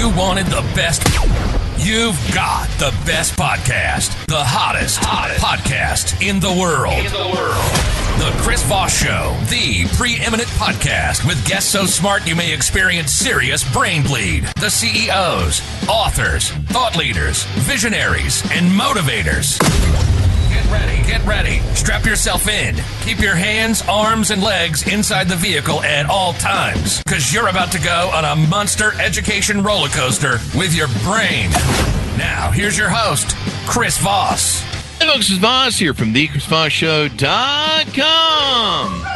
you wanted the best, you've got the best podcast. The hottest podcast in the world. The Chris Voss Show, the preeminent podcast with guests so smart you may experience serious brain bleed. The CEOs, authors, thought leaders, visionaries, and motivators. Get ready. Strap yourself in. Keep your hands, arms, and legs inside the vehicle at all times, because you're about to go on a monster education roller coaster with your brain. Now, here's your host, Chris Voss. Hey folks, it's Voss here from thechrisvossshow.com.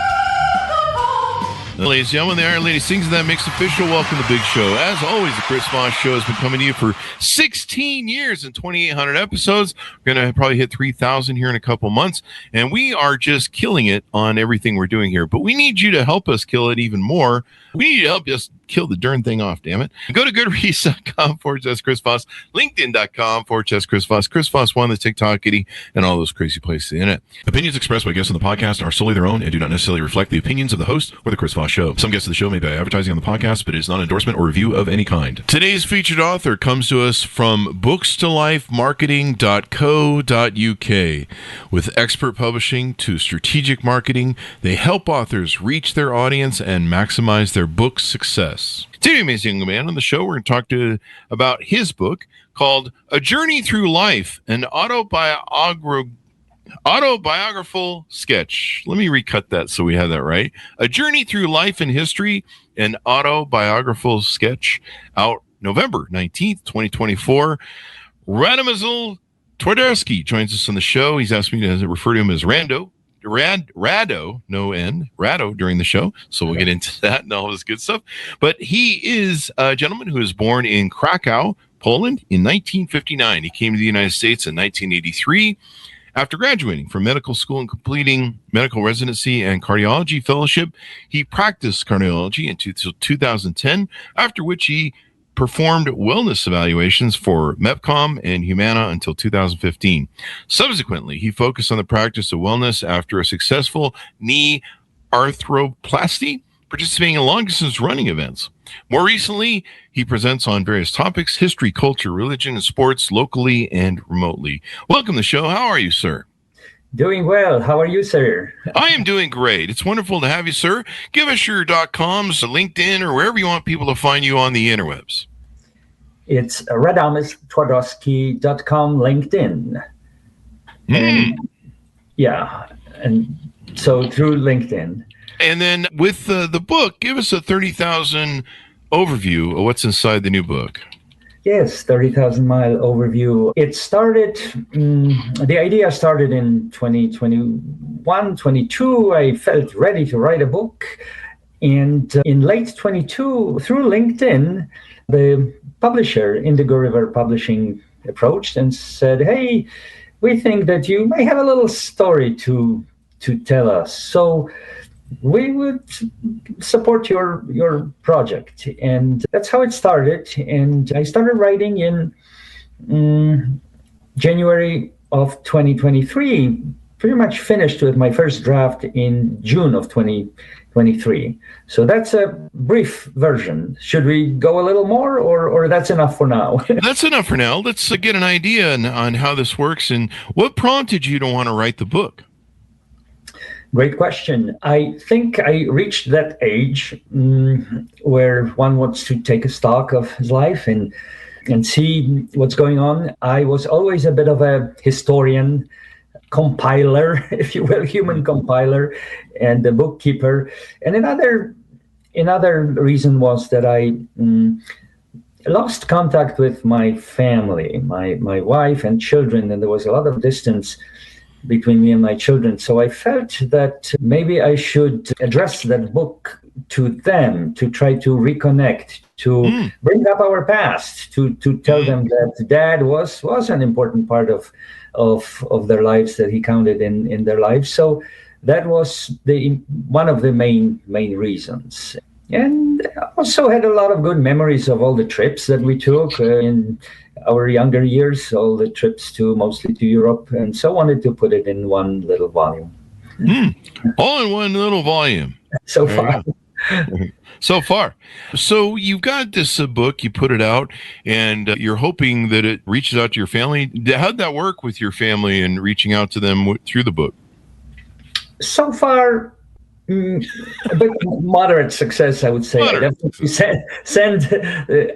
Ladies and gentlemen, the Iron Lady sings that makes official. Welcome to the big show. As always, the Chris Voss Show has been coming to you for 16 years and 2,800 episodes. We're going to probably hit 3,000 here in a couple months, and we are just killing it on everything we're doing here. But we need you to help us kill it even more. We need you to help us kill the darn thing off, damn it. Go to goodreads.com/Chris Voss, linkedin.com/Chris Voss, Chris Voss 1, the TikTok kitty, and all those crazy places in it. Opinions expressed by guests on the podcast are solely their own and do not necessarily reflect the opinions of the host or the Chris Voss Show. Some guests of the show may be advertising on the podcast, but it is not an endorsement or review of any kind. Today's featured author comes to us from bookstolifemarketing.co.uk. With expert publishing to strategic marketing, they help authors reach their audience and maximize their book's success. Today, amazing young man on the show, we're going to talk about his book called A Journey Through Life, an autobiographical sketch. Let me recut that so we have that right. A Journey Through Life and History, an autobiographical sketch, out November 19th, 2024. Radomysl Twardowski joins us on the show. He's asked me to refer to him as Rado, no N, Rado during the show. So we'll get into that and all this good stuff. But he is a gentleman who was born in Krakow, Poland in 1959. He came to the United States in 1983. After graduating from medical school and completing medical residency and cardiology fellowship, he practiced cardiology until 2010, after which he performed wellness evaluations for MEPCOM and Humana until 2015. Subsequently, he focused on the practice of wellness after a successful knee arthroplasty, participating in long-distance running events. More recently, he presents on various topics: history, culture, religion, and sports, locally and remotely. Welcome to the show. How are you, sir? Doing well. How are you, sir? I am doing great. It's wonderful to have you, sir. Give us your .coms, LinkedIn, or wherever you want people to find you on the interwebs. It's Radomysl Twardowski.com, LinkedIn. And, and so through LinkedIn. And then with the book, give us a 30,000 overview of what's inside the new book. Yes, 30,000 mile overview. It started, the idea started in 2021, 22. I felt ready to write a book. And in late 22, through LinkedIn, the publisher, Indigo River Publishing, approached and said, hey, we think that you may have a little story to tell us. So we would support your project. And that's how it started. And I started writing in January of 2023, pretty much finished with my first draft in June of 2023. So that's a brief version. Should we go a little more, or that's enough for now? That's enough for now. Let's get an idea on how this works and what prompted you to want to write the book. Great question. I think I reached that age where one wants to take a stock of his life and see what's going on. I was always a bit of a historian, compiler, if you will, human compiler, and a bookkeeper. And another reason was that I lost contact with my family, my wife and children, and there was a lot of distance between me and my children. So I felt that maybe I should address that book to them, to try to reconnect, to bring up our past, to tell them that Dad was an important part of their lives, that he counted in their lives. So that was one of the main reasons. And I also had a lot of good memories of all the trips that we took in our younger years, all the trips mostly to Europe. And so I wanted to put it in one little volume. All in one little volume. So far. So far. So you've got this book, you put it out, and you're hoping that it reaches out to your family. How'd that work with your family and reaching out to them through the book? So far, a bit moderate success, I would say. I definitely send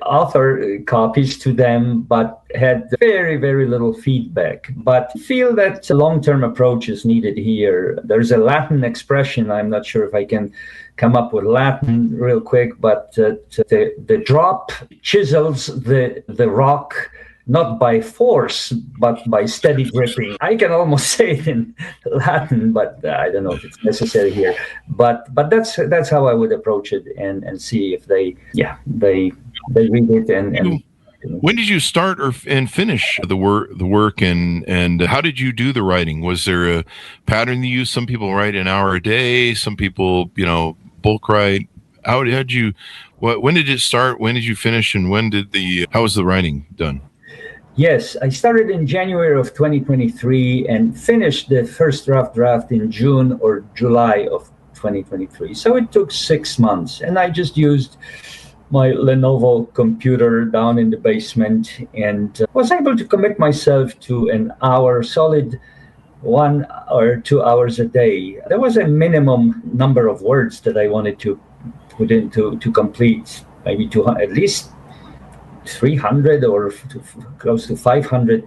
author copies to them, but had very, very little feedback. But I feel that a long-term approach is needed here. There's a Latin expression. I'm not sure if I can come up with Latin real quick, but the drop chisels the rock, not by force, but by steady gripping. I can almost say it in Latin, but I don't know if it's necessary here. But that's how I would approach it and see if they read it and when did you start and finish the work and how did you do the writing? Was there a pattern you used? Some people write an hour a day. Some people, bulk write. When did it start? When did you finish? And how was the writing done? Yes, I started in January of 2023 and finished the first draft in June or July of 2023. So it took 6 months, and I just used my Lenovo computer down in the basement and was able to commit myself to an hour, solid 1 or 2 hours a day. There was a minimum number of words that I wanted to put into to complete, maybe at least 300 or close to 500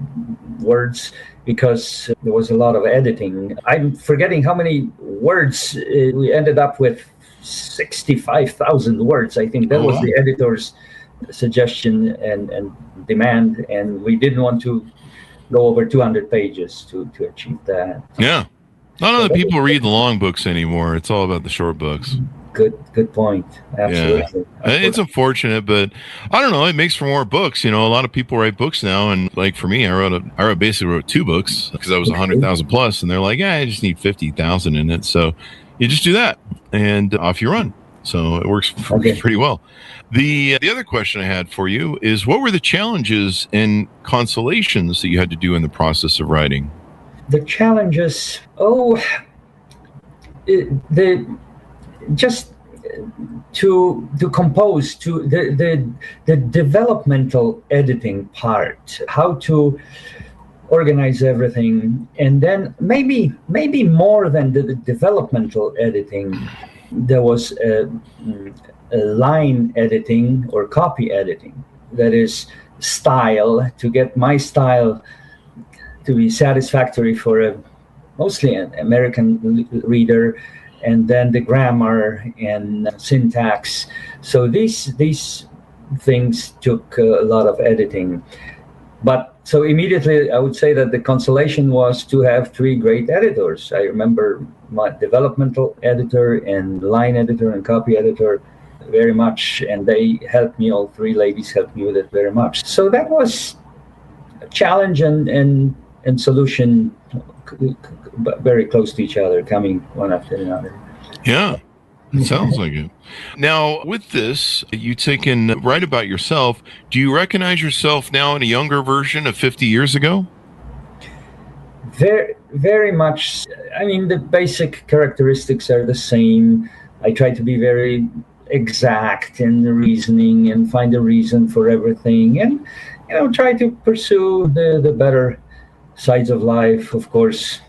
words, because there was a lot of editing. I'm forgetting how many words we ended up with. 65,000 words. I think that was the editor's suggestion and demand, and we didn't want to go over 200 pages to achieve that. Yeah. Not other people read the long books anymore. It's all about the short books. Good point. Absolutely. Yeah. It's unfortunate, but I don't know. It makes for more books. A lot of people write books now, and like for me, I basically wrote 2 books because I was 100,000 plus, and they're like, I just need 50,000 in it. So you just do that, and off you run. So it works pretty well. The other question I had for you is, what were the challenges and consolations that you had to do in the process of writing? The challenges, just to compose, to the developmental editing part, how to organize everything, and then maybe more than the developmental editing, there was a line editing or copy editing, that is style, to get my style to be satisfactory for mostly an American reader, and then the grammar and syntax. So these things took a lot of editing. But so immediately I would say that the consolation was to have 3 great editors. I remember my developmental editor and line editor and copy editor very much, and they helped me. All 3 ladies helped me with it very much. So that was a challenge and solution very close to each other, coming one after another. Yeah. It sounds like it. Now, with this, you write about yourself. Do you recognize yourself now in a younger version of 50 years ago? Very, very much. I mean, the basic characteristics are the same. I try to be very exact in the reasoning and find a reason for everything, and try to pursue the better sides of life. Of course,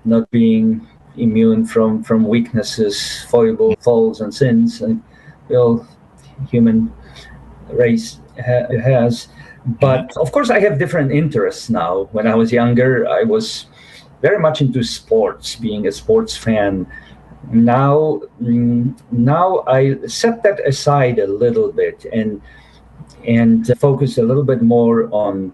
not being immune from weaknesses, foibles, faults, and sins, and the human race has. But of course, I have different interests now. When I was younger, I was very much into sports, being a sports fan. Now I set that aside a little bit and focus a little bit more on,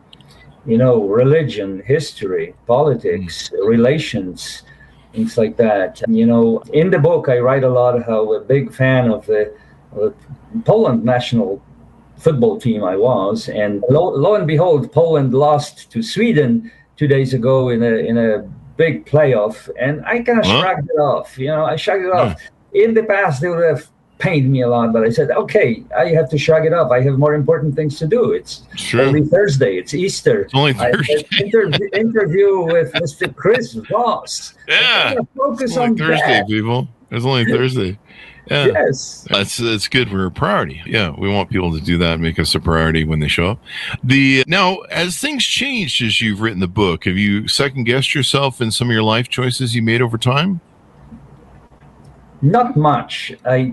religion, history, politics, relations, things like that. In the book, I write a lot how a big fan of the Poland national football team I was, and lo and behold, Poland lost to Sweden 2 days ago in a big playoff, and I kind of shrugged it off. I shrugged it off. In the past, they would have pained me a lot, but I said, okay, I have to shrug it off. I have more important things to do. It's only Thursday. It's Easter. It's only Thursday. I have an interview with Mr. Voss. Yeah. Focus it's only on Thursday, that. people. It's only Thursday. Yeah. Yes. That's good. We're a priority. Yeah, we want people to do that and make us a priority when they show up. Now, as things changed as you've written the book, have you second guessed yourself in some of your life choices you made over time? Not much. I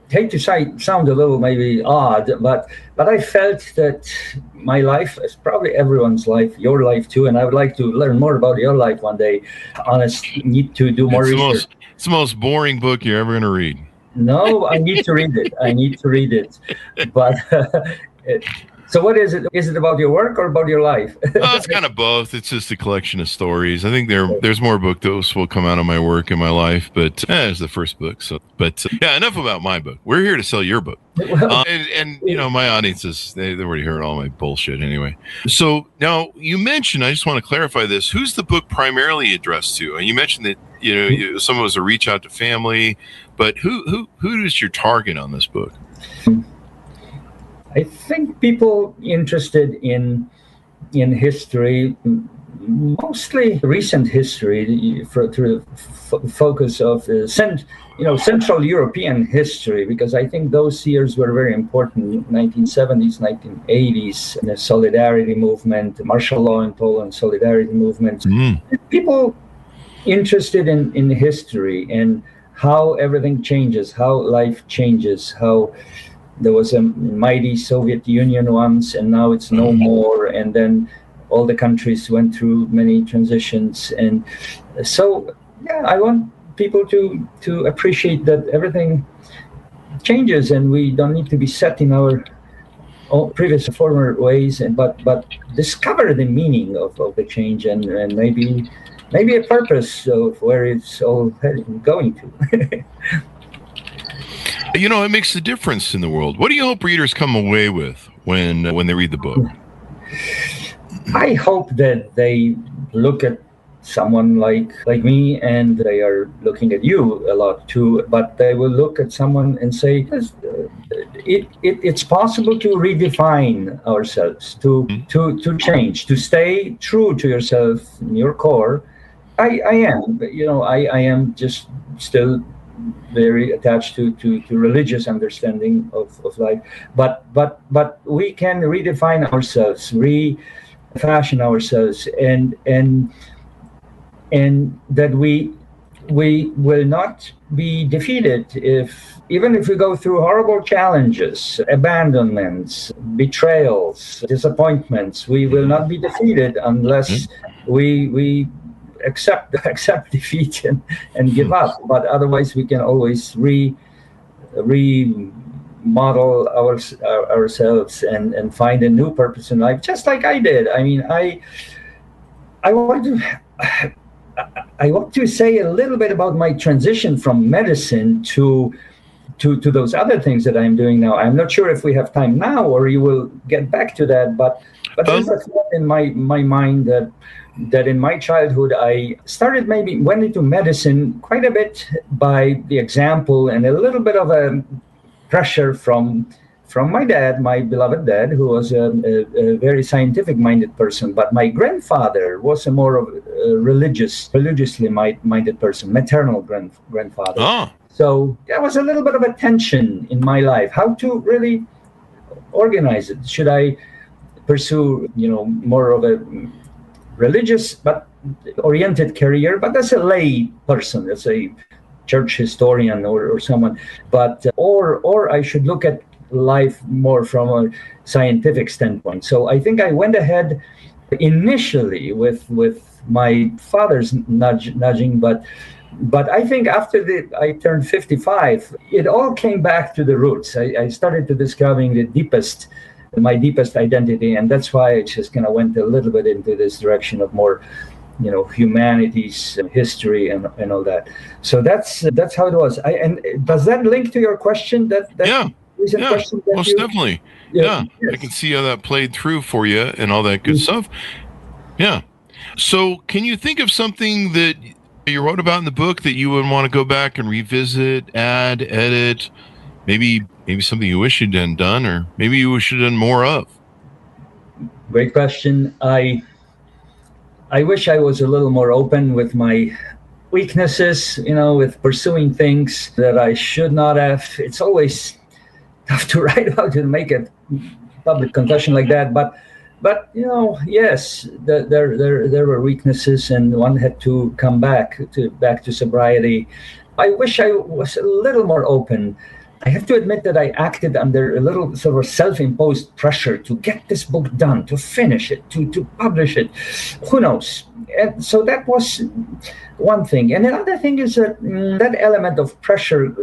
hate to sound a little maybe odd, but I felt that my life is probably everyone's life, your life too, and I would like to learn more about your life one day. Honest, need to do more research. It's the most boring book you're ever going to read. No, I need to read it. I need to read it. But so what is it? Is it about your work or about your life? It's kind of both. It's just a collection of stories. I think there's more books will come out of my work and my life, but it's the first book. So, yeah, enough about my book. We're here to sell your book. And you know, my audiences, they already heard all my bullshit anyway. So now you mentioned, I just want to clarify this. Who's the book primarily addressed to? And you mentioned that, some of us will reach out to family, but who is your target on this book? I think people interested in history, mostly recent history, through the focus of Central European history, because I think those years were very important. 1970s, 1980s, the Solidarity movement, the martial law in Poland, Solidarity movement. People interested in history and how everything changes, how life changes, how there was a mighty Soviet Union once, and now it's no more. And then all the countries went through many transitions. And so, yeah, I want people to appreciate that everything changes, and we don't need to be set in our previous former ways, but discover the meaning of the change and maybe a purpose of where it's all going to. It makes a difference in the world. What do you hope readers come away with when they read the book? I hope that they look at someone like me, and they are looking at you a lot too, but they will look at someone and say, it's possible to redefine ourselves, to change, to stay true to yourself, in your core. I am just still very attached to religious understanding of life, but we can redefine ourselves, refashion ourselves, and that we will not be defeated even if we go through horrible challenges, abandonments, betrayals, disappointments. We will not be defeated unless we accept defeat and give up. But otherwise, we can always remodel ourselves and find a new purpose in life, just like I did. I mean, I want to say a little bit about my transition from medicine to those other things that I'm doing now. I'm not sure if we have time now or you will get back to that, but there's a thought in my mind that in my childhood I went into medicine quite a bit by the example and a little bit of a pressure from my dad, my beloved dad, who was a very scientific-minded person. But my grandfather was a more of a religiously minded person, maternal grandfather. Oh. So there was a little bit of a tension in my life, how to really organize it. Should I pursue, more of a religious but oriented career, but as a lay person, as a church historian or someone, but or I should look at life more from a scientific standpoint. So I think I went ahead initially with my father's nudging, but I think after I turned 55, it all came back to the roots. I started to discovering my deepest identity, and that's why I just kind of went a little bit into this direction of more, humanities, history, and all that. So that's how it was. And does that link to your question? Yeah. Question most definitely. Yeah. Yes. I can see how that played through for you and all that good stuff. Yeah. So can you think of something that you wrote about in the book that you would want to go back and revisit, add, edit, maybe something you wish you'd done, or maybe you wish you'd done more of? Great question. I wish I was a little more open with my weaknesses, with pursuing things that I should not have. It's always tough to write about and make a public confession like that. But yes, there were weaknesses, and one had to come back to sobriety. I wish I was a little more open. I have to admit that I acted under a little sort of self-imposed pressure to get this book done, to finish it, to publish it. Who knows? And so that was one thing. And another thing is that that element of pressure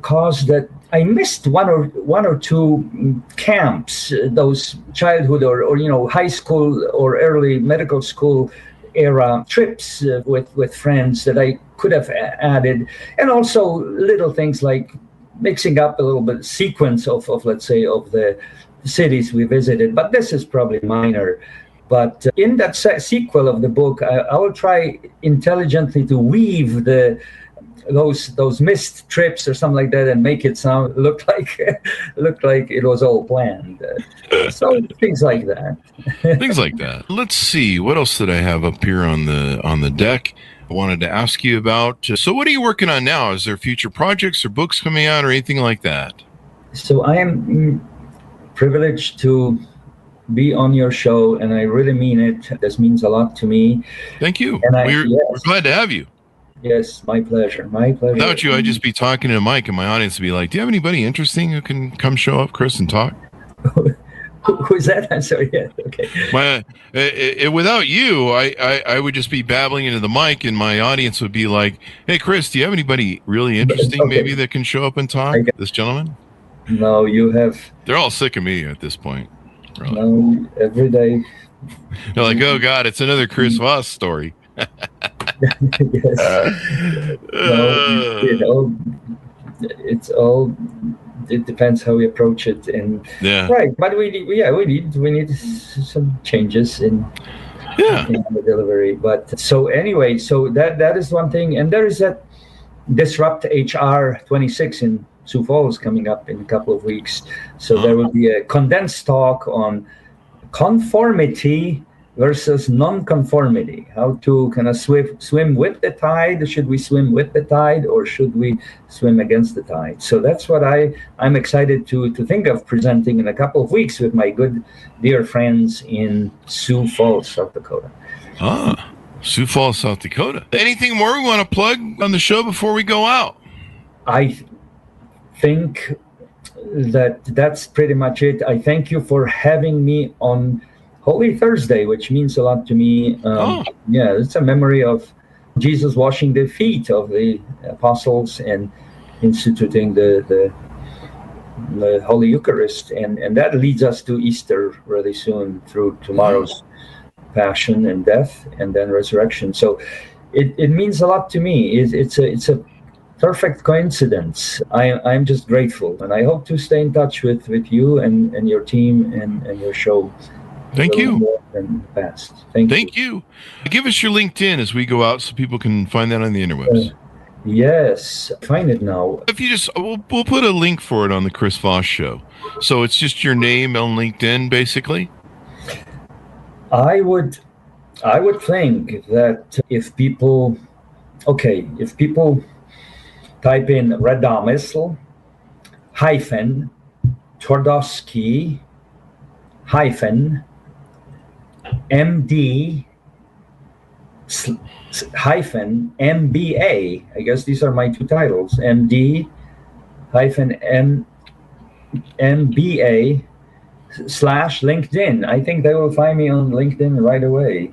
caused that I missed one or two camps, those childhood or high school or early medical school era trips with friends that I could have added, and also little things like mixing up a little bit sequence of let's say of the cities we visited, but this is probably minor. But in that sequel of the book, I will try intelligently to weave those missed trips or something like that, and make it look like it was all planned. So things like that. Things like that. Let's see, what else did I have up here on the deck I wanted to ask you about. So what are you working on now? Is there future projects or books coming out or anything like that? So I am privileged to be on your show, and I really mean it. This means a lot to me. Thank you. And we're glad to have you. Yes, my pleasure. My pleasure. Without you, I'd just be talking to Mike, and my audience would be like, do you have anybody interesting who can come show up, Chris, and talk? Who's that? I'm sorry. Yeah, okay. Without you, I would just be babbling into the mic, and my audience would be like, hey, Chris, do you have anybody really interesting maybe that can show up and talk? This gentleman? No, you have. They're all sick of me at this point. Really. No, every day. They're like, oh, God, it's another Chris Voss story. Yes. It's all. It depends how we approach it, and right. But we need some changes in the delivery. But so anyway, so that is one thing, and there is that Disrupt HR 26 in Sioux Falls coming up in a couple of weeks. So there will be a condensed talk on conformity versus non-conformity, how to kind of swim with the tide. Should we swim with the tide, or should we swim against the tide? So that's what I'm excited to think of presenting in a couple of weeks with my good dear friends in Sioux Falls, South Dakota. Sioux Falls, South Dakota. Anything more we want to plug on the show before we go out? I think that's pretty much it. I thank you for having me on Holy Thursday, which means a lot to me. Yeah, it's a memory of Jesus washing the feet of the apostles and instituting the Holy Eucharist. And that leads us to Easter really soon, through tomorrow's passion and death and then resurrection. So it means a lot to me. It's a perfect coincidence. I'm just grateful, and I hope to stay in touch with you and your team and your show. Thank you. More than the past. Thank you. Give us your LinkedIn as we go out so people can find that on the interwebs. Yes, find it now. If you just, we'll put a link for it on the Chris Voss Show. So it's just your name on LinkedIn, basically. I would think that if people type in Radomysl Twardowski MD MBA. I guess these are my two titles. MD MBA /LinkedIn. I think they will find me on LinkedIn right away.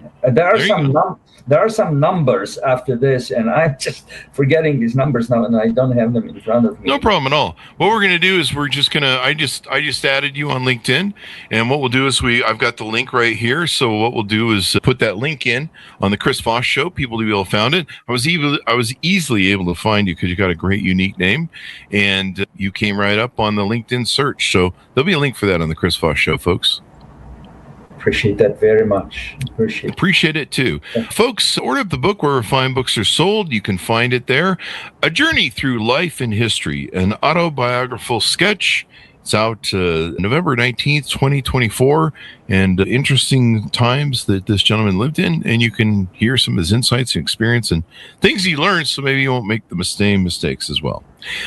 There are some numbers after this, and I'm just forgetting these numbers now, and I don't have them in front of me. No problem at all. What we're going to do is I just added you on LinkedIn, and what we'll do is I've got the link right here. So what we'll do is put that link in on the Chris Voss Show. People will be able to find it. I was easily able to find you because you got a great, unique name, and you came right up on the LinkedIn search. So there'll be a link for that on the Chris Voss Show, folks. Appreciate that very much. Appreciate it too. Yeah. Folks, order up the book wherever fine books are sold. You can find it there. A Journey Through Life and History, an autobiographical sketch It's out November 19th, 2024, and interesting times that this gentleman lived in, and you can hear some of his insights and experience and things he learned, so maybe you won't make the same mistakes as well.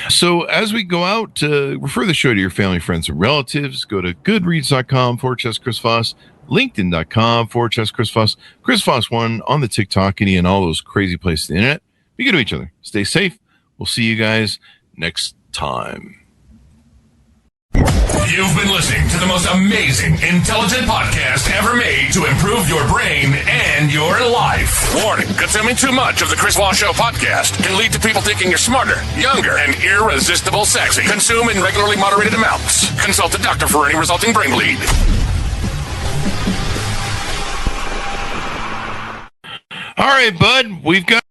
So as we go out, refer the show to your family, friends, and relatives. Go to goodreads.com/Chris Voss, linkedin.com/Chris Voss, Chris Voss 1 on the TikTok and all those crazy places on the internet. Be good to each other. Stay safe. We'll see you guys next time. You've been listening to the most amazing, intelligent podcast ever made to improve your brain and your life. Warning, consuming too much of the Chris Voss Show podcast can lead to people thinking you're smarter, younger, and irresistible sexy. Consume in regularly moderated amounts. Consult a doctor for any resulting brain bleed. All right, bud, we've got